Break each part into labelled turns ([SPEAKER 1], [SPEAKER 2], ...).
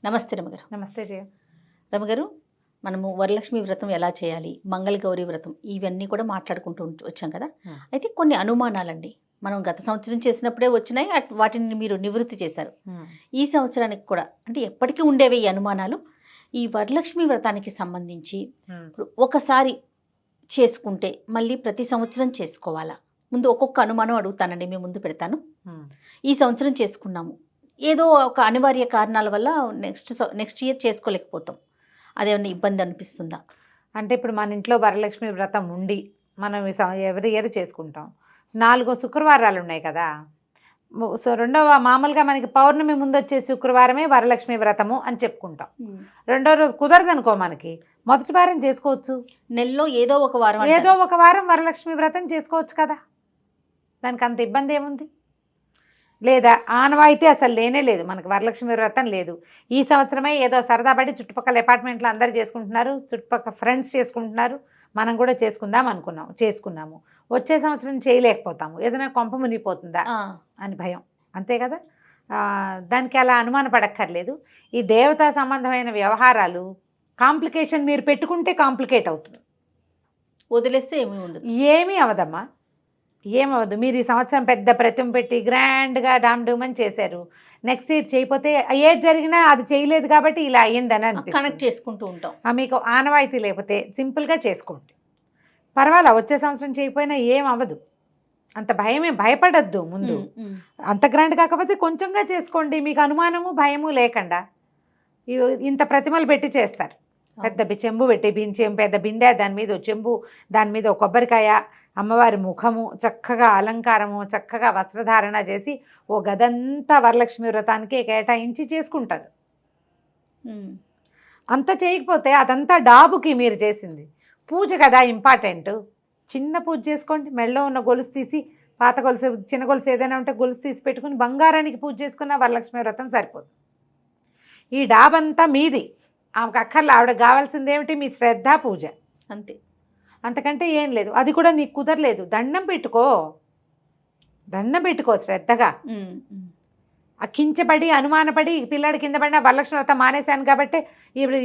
[SPEAKER 1] నమస్తే రమగారు.
[SPEAKER 2] నమస్తే జయ.
[SPEAKER 1] రమగారు, మనము వరలక్ష్మి వ్రతం ఎలా చేయాలి, మంగళగౌరి వ్రతం ఇవన్నీ కూడా మాట్లాడుకుంటూ వచ్చాం కదా. అయితే కొన్ని అనుమానాలండి మనం గత సంవత్సరం చేసినప్పుడే వచ్చినాయి, వాటిని మీరు నివృత్తి చేశారు. ఈ సంవత్సరానికి కూడా అంటే ఎప్పటికీ ఉండేవి ఈ అనుమానాలు. ఈ వరలక్ష్మి వ్రతానికి సంబంధించి ఇప్పుడు ఒకసారి చేసుకుంటే మళ్ళీ ప్రతి సంవత్సరం చేసుకోవాలా? ముందు ఒక్కొక్క అనుమానం అడుగుతానండి, మీ ముందు పెడతాను. ఈ సంవత్సరం చేసుకున్నాము, ఏదో ఒక అనివార్య కారణాల వల్ల నెక్స్ట్ ఇయర్ చేసుకోలేకపోతాం, అదేమన్నా ఇబ్బంది అనిపిస్తుందా?
[SPEAKER 2] అంటే ఇప్పుడు మన ఇంట్లో వరలక్ష్మి వ్రతం ఉండి మనం ఎవరి ఇయర్ చేసుకుంటాం. 4 శుక్రవారాలు ఉన్నాయి కదా. సో రెండవ మామూలుగా మనకి పౌర్ణమి ముందు వచ్చే శుక్రవారమే వరలక్ష్మి వ్రతము అని చెప్పుకుంటాం. రెండో రోజు కుదరదు అనుకో, మనకి మొదటి వారం చేసుకోవచ్చు.
[SPEAKER 1] నెలలో ఏదో ఒక వారం
[SPEAKER 2] వరలక్ష్మి వ్రతం చేసుకోవచ్చు కదా, దానికి అంత ఇబ్బంది ఏముంది? లేదా ఆనవాయితీ అసలు లేనే లేదు, మనకు వరలక్ష్మి వ్రతం లేదు. ఈ సంవత్సరమే ఏదో సరదా పడి చుట్టుపక్కల అపార్ట్మెంట్లో అందరూ చేసుకుంటున్నారు, చుట్టుపక్కల ఫ్రెండ్స్ చేసుకుంటున్నారు, మనం కూడా చేసుకున్నాము. వచ్చే సంవత్సరం చేయలేకపోతాము, ఏదైనా కొంప మునిగిపోతుందా అని భయం, అంతే కదా. దానికి అలా అనుమాన పడక్కర్లేదు. ఈ దేవతా సంబంధమైన వ్యవహారాలు కాంప్లికేషన్ మీరు పెట్టుకుంటే కాంప్లికేట్ అవుతుంది,
[SPEAKER 1] వదిలేస్తే ఏమీ ఉండదు.
[SPEAKER 2] ఏమీ అవదమ్మా, ఏమవద్దు. మీరు ఈ సంవత్సరం పెద్ద ప్రతిమ పెట్టి గ్రాండ్గా డామ్ డూమ్ అని చేశారు, నెక్స్ట్ ఇయర్ చేయకపోతే ఏది జరిగినా అది చేయలేదు కాబట్టి ఇలా అయ్యిందని అనిపిస్తుంది.
[SPEAKER 1] కనెక్ట్ చేసుకుంటూ ఉంటాం.
[SPEAKER 2] మీకు ఆనవాయితీ లేకపోతే సింపుల్గా చేసుకోండి, పర్వాలా. వచ్చే సంవత్సరం చేయకపోయినా ఏం అవ్వదు, అంత భయపడద్దు. ముందు అంత గ్రాండ్ కాకపోతే కొంచెంగా చేసుకోండి, మీకు అనుమానము భయము లేకుండా. ఇంత ప్రతిమలు పెట్టి చేస్తారు, పెద్ద చెంబు పెట్టి పెద్ద బిందె, దాని మీద చెంబు, దాని మీద కొబ్బరికాయ, అమ్మవారి ముఖము, చక్కగా అలంకారము, చక్కగా వస్త్రధారణ చేసి ఓ గదంతా వరలక్ష్మి వ్రతానికి కేటాయించి చేసుకుంటారు. అంత చేయకపోతే అదంతా డాబుకి మీరు చేసింది. పూజ కదా ఇంపార్టెంట్, చిన్న పూజ చేసుకోండి. మెడలో ఉన్న గొలుసు తీసి, పాత గొలుసు, చిన్న గొలుసు ఏదైనా ఉంటే గొలుసు తీసి పెట్టుకుని బంగారానికి పూజ చేసుకున్న వరలక్ష్మి వ్రతం సరిపోదు. ఈ డాబంతా మీది, ఆమెకు అక్కర్లే. ఆవిడకి కావాల్సింది ఏమిటి? మీ శ్రద్ధ, పూజ,
[SPEAKER 1] అంతే.
[SPEAKER 2] అంతకంటే ఏం లేదు. అది కూడా నీకు కుదరలేదు, దండం పెట్టుకో శ్రద్ధగా. కించబడి అనుమానపడి పిల్లాడి కింద పడినా వరలక్ష్మి వ్రతం మానేశాను కాబట్టి ఇప్పుడు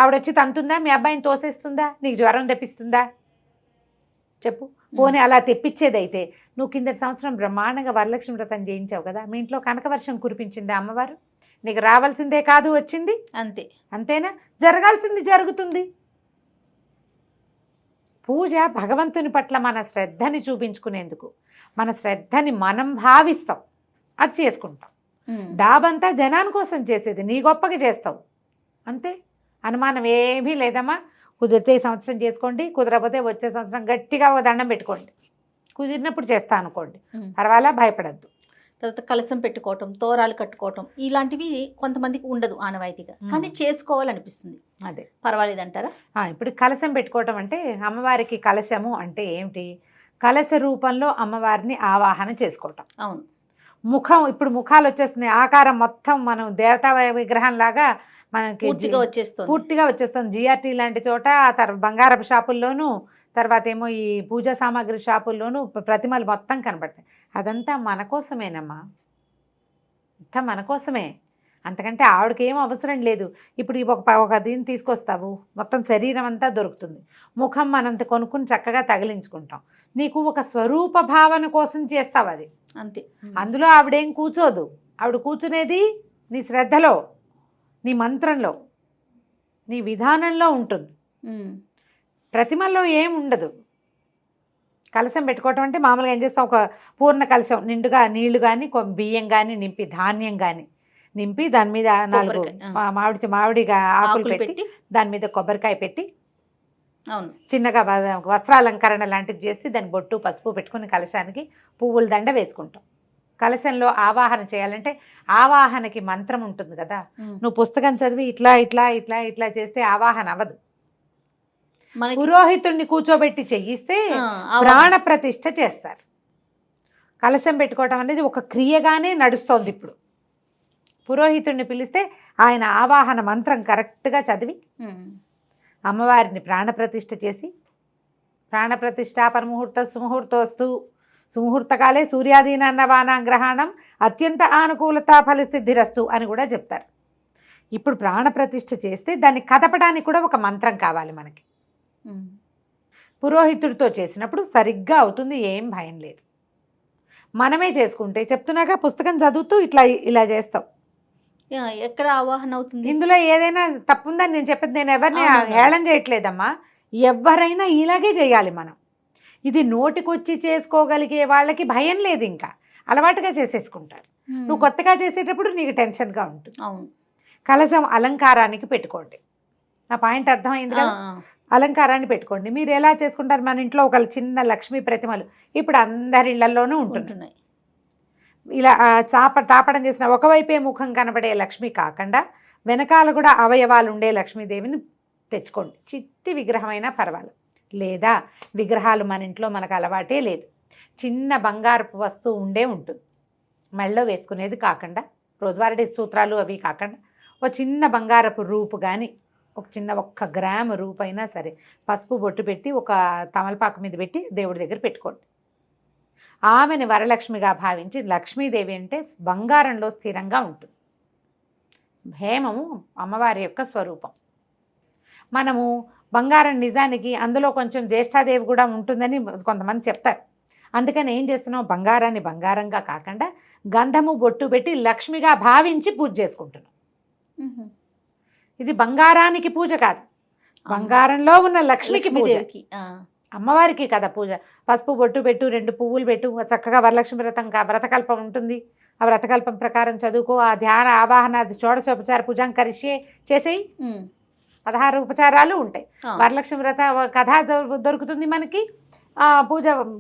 [SPEAKER 2] ఆవిడొచ్చి తంతుందా, మీ అబ్బాయిని తోసేస్తుందా, నీకు జ్వరం తెప్పిస్తుందా చెప్పు? పోనీ అలా తెప్పించేదైతే నువ్వు కిందటి సంవత్సరం బ్రహ్మాండంగా వరలక్ష్మి వ్రతం చేయించావు కదా, మీ ఇంట్లో కనకవర్షం కురిపించిందా అమ్మవారు? నీకు రావాల్సిందే కాదు వచ్చింది,
[SPEAKER 1] అంతే.
[SPEAKER 2] అంతేనా? జరగాల్సింది జరుగుతుంది. పూజ భగవంతుని పట్ల మన శ్రద్ధని చూపించుకునేందుకు, మన శ్రద్ధని మనం భావిస్తాం, అది చేసుకుంటాం. డాబంతా జనాని కోసం చేసేది, నీ గొప్పగా చేస్తావు, అంతే. అనుమానం ఏమీ లేదమ్మా. కుదిరితే ఈ సంవత్సరం చేసుకోండి, కుదరకపోతే వచ్చే సంవత్సరం గట్టిగా ఒక దండం పెట్టుకోండి, కుదిరినప్పుడు చేస్తా అనుకోండి, పర్వాలా, భయపడద్దు.
[SPEAKER 1] తర్వాత కలసం పెట్టుకోవటం, తోరాలు కట్టుకోవటం ఇలాంటివి కొంతమందికి ఉండదు ఆనవాయితీగా, కానీ చేసుకోవాలనిపిస్తుంది.
[SPEAKER 2] అదే
[SPEAKER 1] పర్వాలేదంటారా?
[SPEAKER 2] ఇప్పుడు కలశం పెట్టుకోవటం అంటే, అమ్మవారికి కలశము అంటే ఏమిటి? కలశ రూపంలో అమ్మవారిని ఆవాహన చేసుకోవటం.
[SPEAKER 1] అవును.
[SPEAKER 2] ముఖం, ఇప్పుడు ముఖాలు వచ్చేస్తున్నాయి, ఆకారం మొత్తం మనం దేవతా విగ్రహం లాగా మనకి పూర్తిగా వచ్చేస్తుంది. జిఆర్టీ లాంటి చోట, బంగారపు షాపుల్లోనూ, తర్వాత ఏమో ఈ పూజా సామాగ్రి షాపుల్లోనూ ప్రతిమలు మొత్తం కనబడతాయి. అదంతా మన కోసమేనమ్మా, అంతా మన కోసమే, అంతకంటే ఆవిడకి ఏం అవసరం లేదు. ఇప్పుడు ఒక దీన్ని తీసుకొస్తావు, మొత్తం శరీరం అంతా దొరుకుతుంది, ముఖం మనంత కొనుక్కుని చక్కగా తగిలించుకుంటాం. నీకు ఒక స్వరూప భావన కోసం చేస్తావు, అది
[SPEAKER 1] అంతే. అందులో
[SPEAKER 2] ఆవిడేం కూర్చోదు, ఆవిడ కూర్చునేది నీ శ్రద్ధలో, నీ మంత్రంలో, నీ విధానంలో ఉంటుంది. ప్రతిమల్లో ఏం ఉండదు. కలశం పెట్టుకోవటం అంటే మామూలుగా ఏం చేస్తాం, ఒక పూర్ణ కలశం నిండుగా నీళ్లు కానీ బియ్యం కానీ నింపి, ధాన్యం కానీ నింపి, దాని మీద 4 మామిడిగా ఆకులు పెట్టి, దాని మీద కొబ్బరికాయ పెట్టి,
[SPEAKER 1] అవును,
[SPEAKER 2] చిన్నగా వస్త్రాలంకరణ లాంటిది చేసి, దాని బొట్టు పసుపు పెట్టుకుని కలశానికి పువ్వుల దండ వేసుకుంటాం. కలశంలో ఆవాహన చేయాలంటే ఆవాహనకి మంత్రం ఉంటుంది కదా. నువ్వు పుస్తకం చదివి ఇట్లా ఇట్లా ఇట్లా ఇట్లా చేస్తే ఆవాహన అవ్వదు. పురోహితుడిని కూర్చోబెట్టి చేయిస్తే ప్రాణ ప్రతిష్ఠ చేస్తారు. కలశం పెట్టుకోవటం అనేది ఒక క్రియగానే నడుస్తోంది. ఇప్పుడు పురోహితుడిని పిలిస్తే ఆయన ఆవాహన మంత్రం కరెక్ట్గా చదివి అమ్మవారిని ప్రాణప్రతిష్ఠ చేసి, ప్రాణప్రతిష్ఠ పరముహూర్త సుముహూర్తోస్తు సుముహూర్తకాలే సూర్యాదీనన్నవానాం గ్రహణం అత్యంత ఆనుకూలత ఫలసిద్ధిరస్తు అని కూడా చెప్తారు. ఇప్పుడు ప్రాణప్రతిష్ఠ చేస్తే దాన్ని కదపడానికి కూడా ఒక మంత్రం కావాలి మనకి. పురోహితుడితో చేసినప్పుడు సరిగ్గా అవుతుంది, ఏం భయం లేదు. మనమే చేసుకుంటే చెప్తున్నాగా, పుస్తకం చదువుతూ ఇలా చేస్తాం.
[SPEAKER 1] ఎక్కడ ఆవాహన అవుతుంది?
[SPEAKER 2] ఇందులో ఏదైనా తప్పుందని నేను చెప్పేది, నేను ఎవరిని హేళన చేయట్లేదమ్మా. ఎవరైనా ఇలాగే చేయాలి మనం. ఇది నోటికొచ్చి చేసుకోగలిగే వాళ్ళకి భయం లేదు, ఇంకా అలవాటుగా చేసేసుకుంటారు. నువ్వు కొత్తగా చేసేటప్పుడు నీకు టెన్షన్గా ఉంటుంది.
[SPEAKER 1] అవును.
[SPEAKER 2] కలశం అలంకారానికి పెట్టుకోండి. నా పాయింట్ అర్థమైంది కదా? అలంకారాన్ని పెట్టుకోండి. మీరు ఎలా చేసుకుంటారు? మన ఇంట్లో ఒక చిన్న లక్ష్మీ ప్రతిమలు ఇప్పుడు అందరి ఇళ్లలోనూ ఉంటున్నాయి. ఇలా తాపడం చేసిన ఒకవైపే ముఖం కనబడే లక్ష్మి కాకుండా వెనకాల కూడా అవయవాలు ఉండే లక్ష్మీదేవిని తెచ్చుకోండి. చిట్టి విగ్రహమైనా పర్వాలేదు. లేదా విగ్రహాలు మన ఇంట్లో మనకు అలవాటే లేదు, చిన్న బంగారపు వస్తువు ఉంటుంది. మెళ్ళో వేసుకునేది కాకుండా, రోజువారీ సూత్రాలు అవి కాకుండా ఒక చిన్న బంగారపు రూపు కానీ, ఒక చిన్న 1 గ్రాము రూపు అయినా సరే పసుపు బొట్టు పెట్టి ఒక తమలపాకు మీద పెట్టి దేవుడి దగ్గర పెట్టుకోండి. ఆమెని వరలక్ష్మిగా భావించి, లక్ష్మీదేవి అంటే బంగారంలో స్థిరంగా ఉంటుంది. హేమము అమ్మవారి యొక్క స్వరూపం. మనము బంగారం నిజానికి అందులో కొంచెం జ్యేష్ఠాదేవి కూడా ఉంటుందని కొంతమంది చెప్తారు. అందుకని ఏం చేస్తున్నాం, బంగారాన్ని బంగారంగా కాకుండా గంధము బొట్టు పెట్టి లక్ష్మిగా భావించి పూజ చేసుకుంటున్నాం. ఇది బంగారానికి పూజ కాదు, బంగారంలో ఉన్న లక్ష్మికి పూజ. అమ్మవారికి కదా పూజ. పసుపు బొట్టు పెట్టు, 2 పువ్వులు పెట్టు, చక్కగా వరలక్ష్మి వ్రతకల్పం ఉంటుంది. ఆ వ్రతకల్పం ప్రకారం చదువుకో. ఆ ధ్యాన ఆవాహన షోడశోపచార పూజాం కరిషే చేసేయి. 16 ఉపచారాలు ఉంటాయి. వరలక్ష్మి వ్రత కథ దొరుకుతుంది మనకి,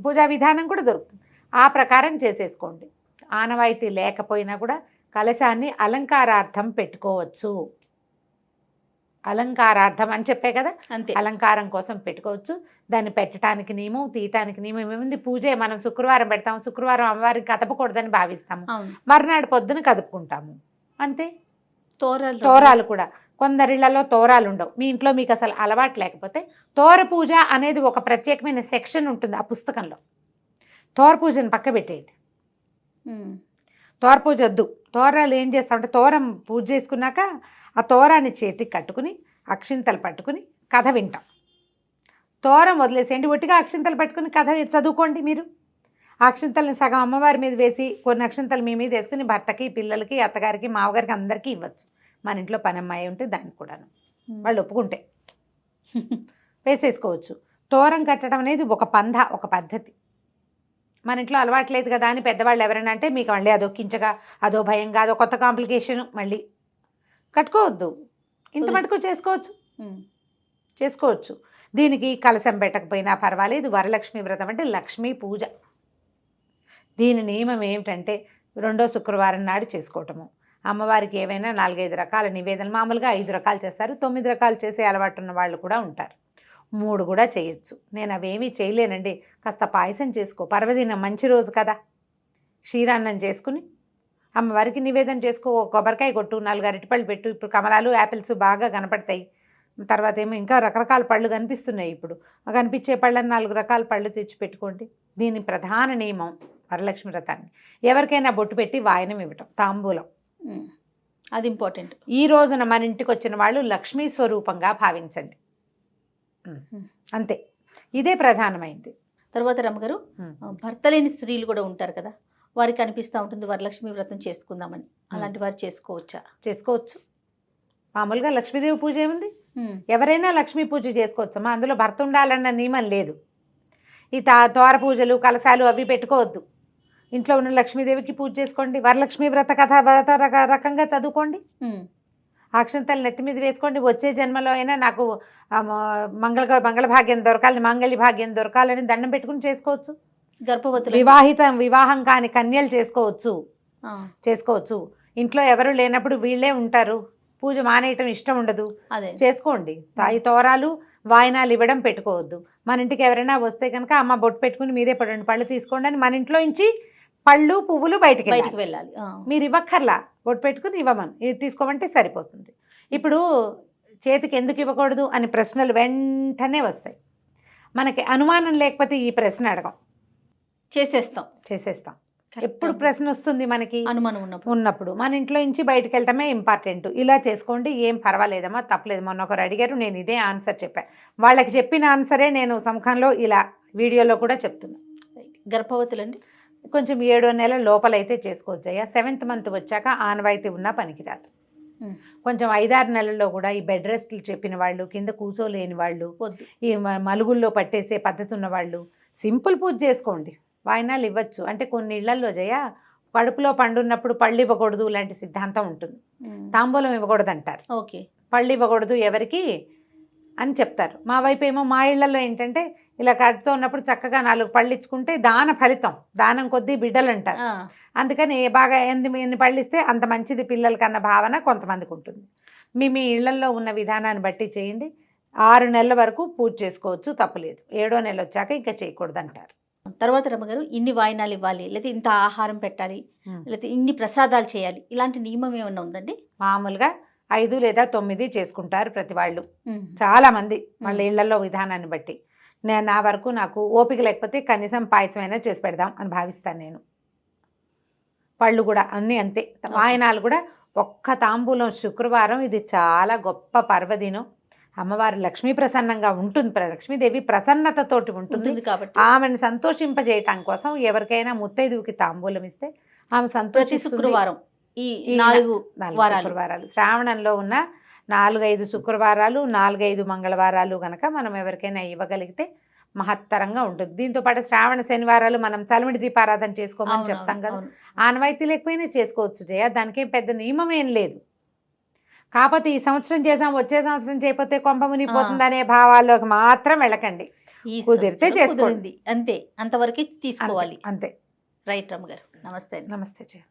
[SPEAKER 2] పూజా విధానం కూడా దొరుకుతుంది. ఆ ప్రకారం చేసేసుకోండి. ఆనవాయితీ లేకపోయినా కూడా కలశాన్ని అలంకారార్థం పెట్టుకోవచ్చు. అలంకారార్థం అని చెప్పే కదా, అంతే, అలంకారం కోసం పెట్టుకోవచ్చు. దాన్ని పెట్టడానికి నియమం, తీయటానికి నియమం ఏముంది? పూజే. మనం శుక్రవారం పెడతాము, శుక్రవారం అమ్మవారికి కదపకూడదని భావిస్తాము, మర్నాడు పొద్దున కదుపుకుంటాము, అంతే. తోరాలు కూడా కొందరిళ్లలో తోరాలు ఉండవు. మీ ఇంట్లో మీకు అసలు అలవాటు లేకపోతే తోర పూజ అనేది ఒక ప్రత్యేకమైన సెక్షన్ ఉంటుంది ఆ పుస్తకంలో. తోర పూజను పక్క పెట్టేయండి. తోర పూజ వద్దు. తోరాలు ఏం చేస్తామంటే, తోరం పూజ చేసుకున్నాక ఆ తోరాన్ని చేతికి కట్టుకుని అక్షింతలు పట్టుకుని కథ వింటాం. తోరం వదిలేసేయండి, ఒట్టిగా అక్షింతలు పట్టుకుని కథ చదువుకోండి. మీరు అక్షింతల్ని సగం అమ్మవారి మీద వేసి కొన్ని అక్షింతలు మీ మీద వేసుకుని భర్తకి, పిల్లలకి, అత్తగారికి, మావగారికి అందరికీ ఇవ్వచ్చు. మన ఇంట్లో పనమ్మాయి ఉంటే దానికి కూడాను వాళ్ళు ఒప్పుకుంటే వేసేసుకోవచ్చు. తోరం కట్టడం అనేది ఒక పంధ, ఒక పద్ధతి. మన ఇంట్లో అలవాట్లేదు కదా అని పెద్దవాళ్ళు ఎవరైనా అంటే మీకు మళ్ళీ అదో కించగా, అదో భయంగా, అదో కొత్త కాంప్లికేషను, మళ్ళీ కట్టుకోవద్దు. ఇంత మటుకు చేసుకోవచ్చు. దీనికి కలశం పెట్టకపోయినా పర్వాలేదు. వరలక్ష్మి వ్రతం అంటే లక్ష్మీ పూజ. దీని నియమం ఏమిటంటే 2వ శుక్రవారం నాడు చేసుకోవటము. అమ్మవారికి ఏవైనా 4-5 రకాల నివేదనలు, మామూలుగా 5 రకాలు చేస్తారు, 9 రకాలు చేసే అలవాటు ఉన్న వాళ్ళు కూడా ఉంటారు, 3 కూడా చేయొచ్చు. నేను అవేమీ చేయలేనండి. కాస్త పాయసం చేసుకో, పర్వదినం మంచి రోజు కదా, క్షీరాన్నం చేసుకుని అమ్మవారికి నివేదన చేసుకో. కొబ్బరికాయ కొట్టు, 4 అరటిపళ్ళు పెట్టు. ఇప్పుడు కమలాలు, యాపిల్స్ బాగా కనపడతాయి. తర్వాత ఏమో ఇంకా రకరకాల పళ్ళు కనిపిస్తున్నాయి. ఇప్పుడు కనిపించే పళ్ళని 4 రకాల పళ్ళు తెచ్చి పెట్టుకోండి. దీని ప్రధాన నియమం వరలక్ష్మి వ్రతాన్ని ఎవరికైనా బొట్టు పెట్టి వాయనం ఇవ్వటం, తాంబూలం, అది ఇంపార్టెంట్. ఈ రోజున మన ఇంటికి వచ్చిన వాళ్ళు లక్ష్మీ స్వరూపంగా భావించండి, అంతే. ఇదే ప్రధానమైంది.
[SPEAKER 1] తర్వాత రమ్మగారు, భర్త లేని స్త్రీలు కూడా ఉంటారు కదా, వారికి అనిపిస్తూ ఉంటుంది వరలక్ష్మి వ్రతం చేసుకుందామని. అలాంటి వారు చేసుకోవచ్చు. మామూలుగా లక్ష్మీదేవి పూజ ఏముంది, ఎవరైనా లక్ష్మీ పూజ చేసుకోవచ్చమ్మా. అందులో భర్త ఉండాలన్న నియమం లేదు. ఈ తోర పూజలు, కలశాలు అవి పెట్టుకోవద్దు. ఇంట్లో ఉన్న లక్ష్మీదేవికి పూజ చేసుకోండి. వరలక్ష్మి వ్రత కథ రకంగా చదువుకోండి. అక్షంతలు నెత్తి మీద వేసుకోండి. వచ్చే జన్మలో అయినా నాకు మంగళ భాగ్యం దొరకాలని, మాంగళ్య భాగ్యం దొరకాలని దండం పెట్టుకుని చేసుకోవచ్చు. గర్భవతులు, వివాహం కాని కన్యలు చేసుకోవచ్చు. ఇంట్లో ఎవరు లేనప్పుడు వీళ్ళే ఉంటారు, పూజ మానేయటం ఇష్టం ఉండదు, చేసుకోండి. ఈ తోరాలు, వాయినాలు ఇవ్వడం పెట్టుకోవద్దు. మన ఇంటికి ఎవరైనా వస్తే కనుక అమ్మ బొట్టు పెట్టుకుని మీరే 2 పళ్ళు తీసుకోండి అని మన ఇంట్లో నుంచి పళ్ళు, పువ్వులు బయటికి వెళ్ళాలి. మీరు ఇవ్వక్కర్లా, బొట్టు పెట్టుకుని ఇవ్వమని, ఇది తీసుకోమంటే సరిపోతుంది. ఇప్పుడు చేతికి ఎందుకు ఇవ్వకూడదు అని ప్రశ్నలు వెంటనే వస్తాయి. మనకి అనుమానం లేకపోతే ఈ ప్రశ్న అడగం, చేసేస్తాం.
[SPEAKER 2] ఎప్పుడు ప్రశ్న వస్తుంది మనకి
[SPEAKER 1] అనుమానం
[SPEAKER 2] ఉన్నప్పుడు మన ఇంట్లో నుంచి బయటకు వెళ్ళటమే ఇంపార్టెంట్. ఇలా చేసుకోండి, ఏం పర్వాలేదమ్మా, తప్పలేదు. మొన్న ఒకరు అడిగారు, నేను ఇదే ఆన్సర్ చెప్పాను. వాళ్ళకి చెప్పిన ఆన్సరే నేను సముఖంలో ఇలా వీడియోలో కూడా చెప్తున్నా.
[SPEAKER 1] గర్భవతులండి
[SPEAKER 2] కొంచెం 7వ నెల లోపలైతే చేసుకోవచ్చు అయ్యా. 7th మంత్ వచ్చాక ఆనవాయితీ ఉన్నా పనికిరాదు. కొంచెం 5-6 నెలల్లో కూడా ఈ బెడ్ రెస్ట్లు చెప్పిన వాళ్ళు, కింద కూర్చోలేని వాళ్ళు, ఈ మలుగుల్లో పట్టేసే పద్ధతి ఉన్న వాళ్ళు సింపుల్ పూజ చేసుకోండి, వాయినాలు ఇవ్వచ్చు. అంటే కొన్ని ఇళ్లల్లో జయ కడుపులో పండున్నప్పుడు పళ్ళు ఇవ్వకూడదు లాంటి సిద్ధాంతం ఉంటుంది. తాంబూలం ఇవ్వకూడదు అంటారు.
[SPEAKER 1] ఓకే,
[SPEAKER 2] పళ్ళు ఇవ్వకూడదు ఎవరికి అని చెప్తారు. మా వైపు ఏమో మా ఇళ్లలో ఏంటంటే ఇలా కడుపుతో ఉన్నప్పుడు చక్కగా 4 పళ్ళు ఇచ్చుకుంటే దాన ఫలితం, దానం కొద్దీ బిడ్డలు అంటారు. అందుకని బాగా ఎన్ని పళ్ళు ఇస్తే అంత మంచిది పిల్లలకన్న భావన కొంతమందికి ఉంటుంది. మీ ఇళ్లలో ఉన్న విధానాన్ని బట్టి చేయండి. 6 నెలల వరకు పూజ చేసుకోవచ్చు, తప్పులేదు. 7వ నెల వచ్చాక ఇంకా చేయకూడదు అంటారు.
[SPEAKER 1] తర్వాత రమ్మగారు ఇన్ని వాయినాలు ఇవ్వాలి, లేకపోతే ఇంత ఆహారం పెట్టాలి, లేకపోతే ఇన్ని ప్రసాదాలు చేయాలి, ఇలాంటి నియమం ఏమన్నా ఉందండి?
[SPEAKER 2] మామూలుగా 5 లేదా 9 చేసుకుంటారు ప్రతి వాళ్ళు, చాలా మంది వాళ్ళ ఇళ్లలో విధానాన్ని బట్టి. నా వరకు నాకు ఓపిక లేకపోతే కనీసం పాయసమైనా చేసి పెడదాం అని భావిస్తాను నేను. పళ్ళు కూడా అన్నీ అంతే. వాయనాలు కూడా ఒక్క తాంబూలం శుక్రవారం, ఇది చాలా గొప్ప పర్వదినం. అమ్మవారి లక్ష్మీ ప్రసన్నంగా ఉంటుంది, లక్ష్మీదేవి ప్రసన్నతతోటి ఉంటుంది కాబట్టి ఆమెను సంతోషింపజేయటం కోసం ఎవరికైనా ముత్తైదువుకి తాంబూలం ఇస్తే ఆమె సంతోషి.
[SPEAKER 1] శుక్రవారం ఈ 4
[SPEAKER 2] శుక్రవారాలు, శ్రావణంలో ఉన్న 4-5 శుక్రవారాలు, 4-5 మంగళవారాలు గనక మనం ఎవరికైనా ఇవ్వగలిగితే మహత్తరంగా ఉంటుంది. దీంతో పాటు శ్రావణ శనివారాలు మనం చలిమిడి దీపారాధన చేసుకోమని చెప్తాం కదా, ఆనవాయితీ లేకపోయినా చేసుకోవచ్చు జయ. దానికి పెద్ద నియమం ఏం లేదు. కాకపోతే ఈ సంవత్సరం చేసాం, వచ్చే సంవత్సరం చేయకపోతే కొంప మునిగిపోతుంది అనే భావాల్లోకి మాత్రం వెళ్ళకండి. కుదిరితే చేసుకోండి,
[SPEAKER 1] అంతే, అంతవరకు తీసుకోవాలి,
[SPEAKER 2] అంతే.
[SPEAKER 1] రైట్ రమ్మగారు. నమస్తే.
[SPEAKER 2] నమస్తే జయ.